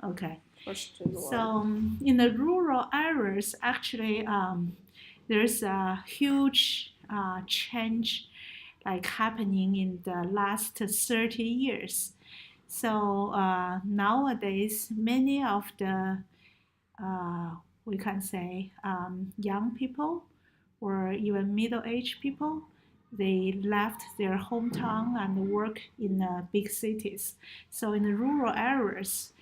Okay. Question So one. in the rural areas, actually, there's a huge change like happening in the last 30 years. So nowadays, many of the uh, we can say young people or even middle-aged people, they left their hometown and work in big cities. So in the rural areas,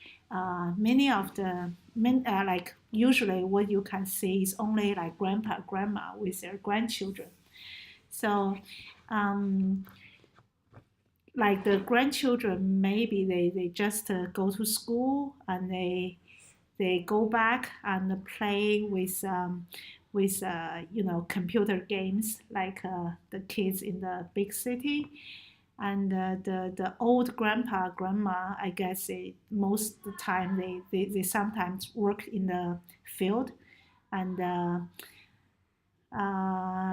many of the like usually what you can see is only like grandpa grandma with their grandchildren. So um, like the grandchildren, maybe they just go to school and they go back and play with computer games like the kids in the big city. And the old grandpa grandma, I guess most of the time they sometimes work in the field and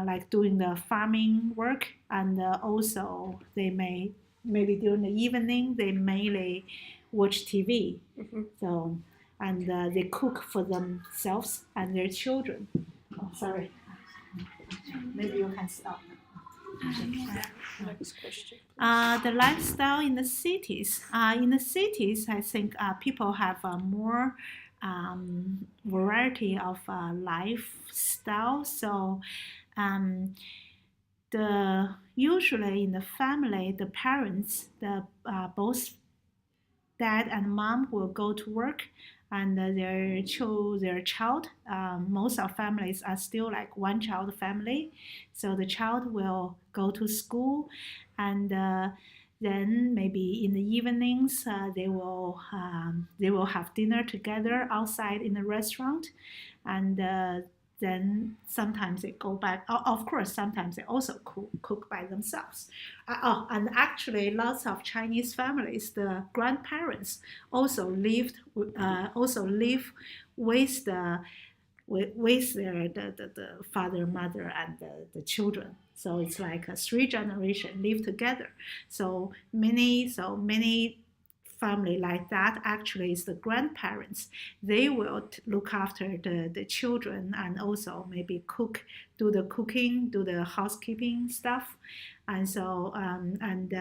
like doing the farming work, and also they maybe during the evening they mainly watch TV. Mhm. So and they cook for themselves and their children. Oh, sorry, maybe you can stop. Next question, please. The lifestyle in the cities. In the cities, I think people have a more variety of lifestyle. So um, the usually in the family, the parents, the both dad and mom will go to work, and their child. Most of families are still like one child family, so the child will go to school, and then maybe in the evenings they will have dinner together outside in the restaurant, and then sometimes they go back. Of course, sometimes they also cook by themselves. And actually, lots of Chinese families, the grandparents also live with with their the father, mother, and the children. So it's like a three generation live together. So many family like that actually is the grandparents. They will look after the children and also maybe do the cooking, do the housekeeping stuff. And so and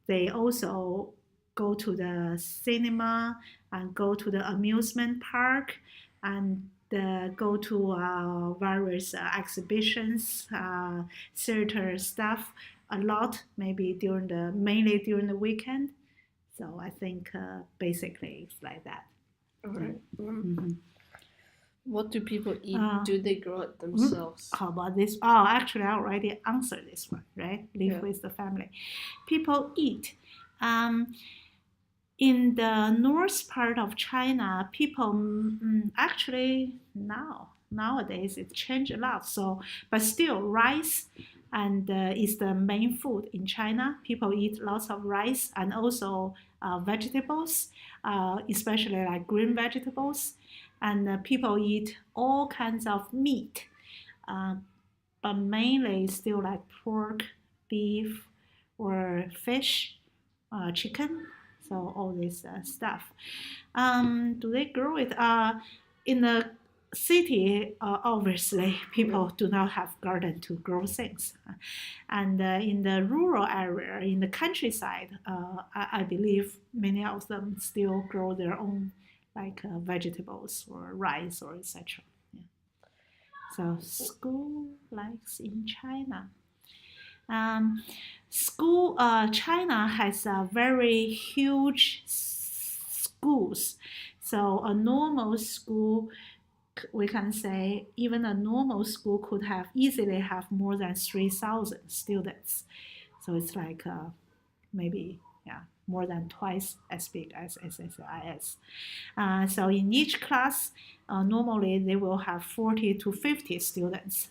they also go to the cinema and go to the amusement park and go to various exhibitions, theater stuff a lot, maybe mainly during the weekend. So I think basically it's like that. All Yeah. right. Mhm. What do people eat? Uh, Do they grow it themselves? how about this? Oh, actually, I already answered this one, right? Live Yeah. with the family. People eat. Um, in the north part of China, people actually nowadays it changed a lot. So, but still, rice and is the main food in China. People eat lots of rice and also vegetables, especially like green vegetables, and people eat all kinds of meat, uh, but mainly still like pork, beef, or fish, chicken. So all this stuff. Do they grow it? In the city, obviously, people do not have garden to grow things. And in the rural area, in the countryside, I believe many of them still grow their own like vegetables or rice or etc. Yeah. So school likes in China. Um, China has a very huge schools. So a normal school, we can say, even a normal school could have easily have more than 3,000 students. So it's like maybe yeah more than twice as big as SSIS. So in each class, normally they will have 40 to 50 students.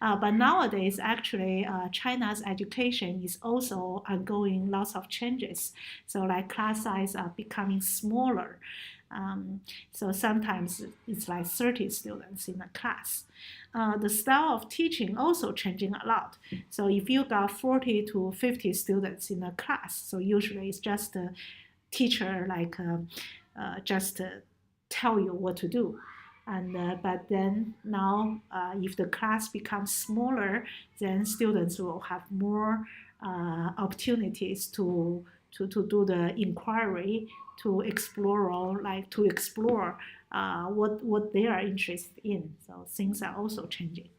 But nowadays, actually, China's education is also undergoing lots of changes. So like class size are becoming smaller. So sometimes it's like 30 students in a class. The style of teaching also changing a lot. So if you got 40 to 50 students in a class, so usually it's just a teacher like just tell you what to do. And but then now, if the class becomes smaller, then students will have more opportunities to do the inquiry, to explore what they are interested in. So things are also changing.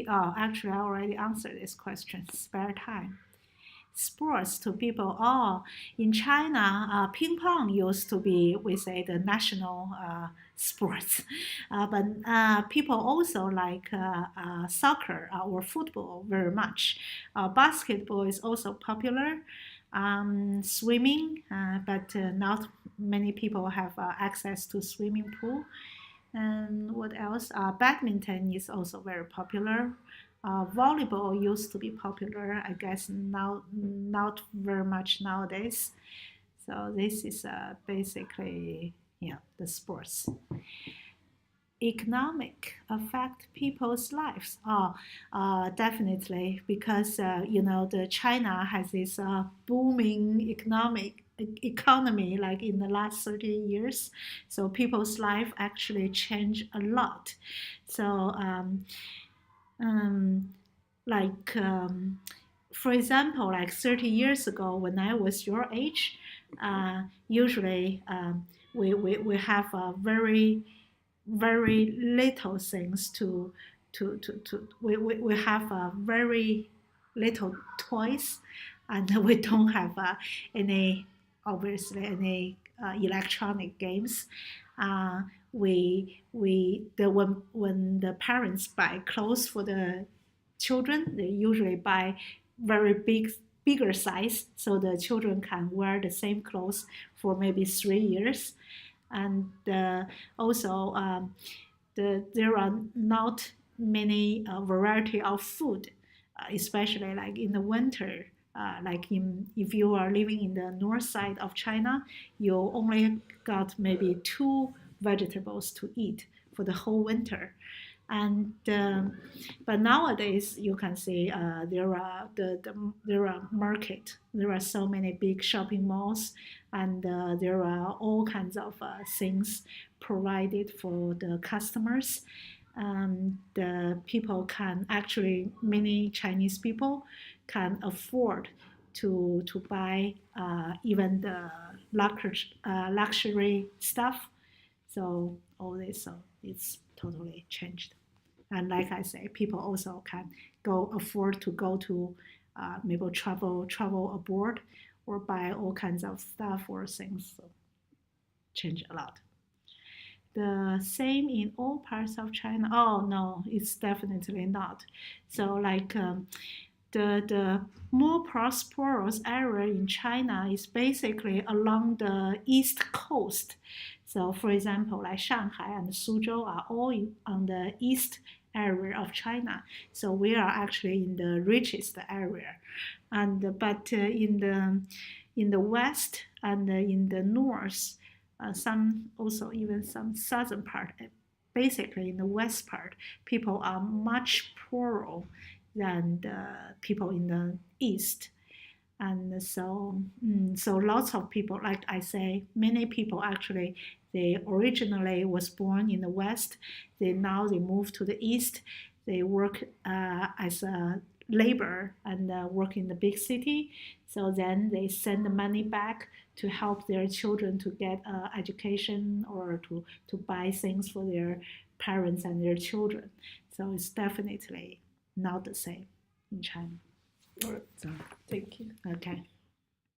Actually, I already answered this question. Spare time. Sports to people. In China, ping pong used to be, we say, the national sports. But people also like soccer or football very much. Basketball is also popular. Swimming, but not many people have access to swimming pool. And what else? Badminton is also very popular. Volleyball used to be popular, I guess now not very much nowadays. So this is basically the sports. Economic affect people's lives. Definitely, because the China has this booming economy like in the last 30 years, so people's life actually changed a lot. So for example, like 30 years ago when I was your age, usually we have a very little things we have very little toys, and we don't have any electronic games. When the parents buy clothes for the children, they usually buy very bigger size, so the children can wear the same clothes for maybe 3 years. And also there are not many variety of food, especially like in the winter. If you are living in the north side of China, you only got maybe 2 vegetables to eat for the whole winter. And but nowadays you can see there are market. There are so many big shopping malls, and there are all kinds of things provided for the customers. The people can actually, many Chinese people can afford to buy even the luxury stuff. So all this, so it's totally changed. And like I say, people also can afford to go to maybe travel abroad or buy all kinds of stuff or things. So change a lot. The same in all parts of China? Oh no, it's definitely not. So like the more prosperous area in China is basically along the east coast. So for example, like Shanghai and Suzhou are all on the east area of China. So we are actually in the richest area. But in the west and in the north, even some southern part, basically in the west part, people are much poorer than the people in the east. And so lots of people, like I say, many people actually, they originally was born in the west. Now they move to the east. They work as a labor and work in the big city. So then they send the money back to help their children to get education or to buy things for their parents and their children. So it's definitely not the same in China. All right. So, thank you. Okay.